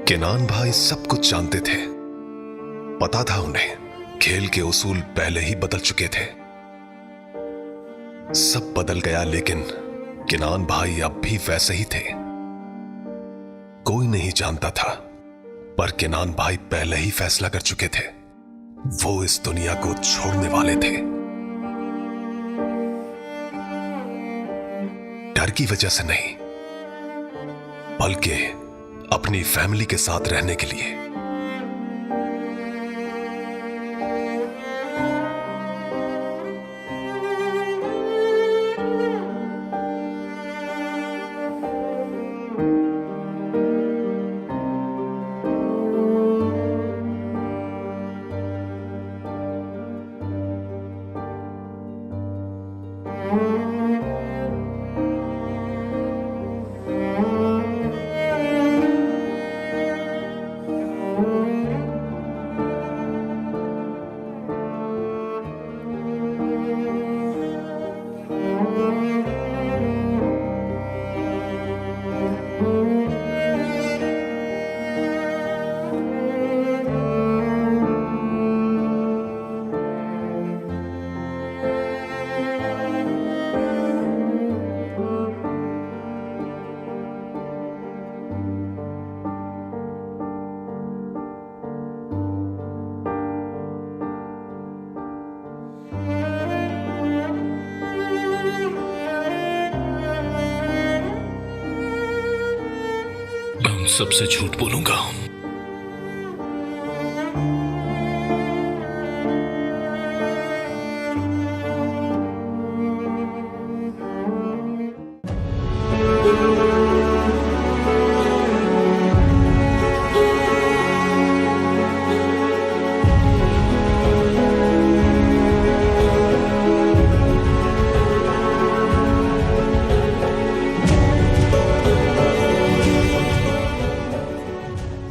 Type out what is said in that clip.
केनान भाई सब कुछ जानते थे। पता था उन्हें खेल के उसूल पहले ही बदल चुके थे। सब बदल गया, लेकिन केनान भाई अब भी वैसे ही थे। कोई नहीं जानता था, पर केनान भाई पहले ही फैसला कर चुके थे। वो इस दुनिया को छोड़ने वाले थे। डर की वजह से नहीं, बल्कि अपनी फैमिली के साथ रहने के लिए। मैं उन सबसे झूठ बोलूंगा।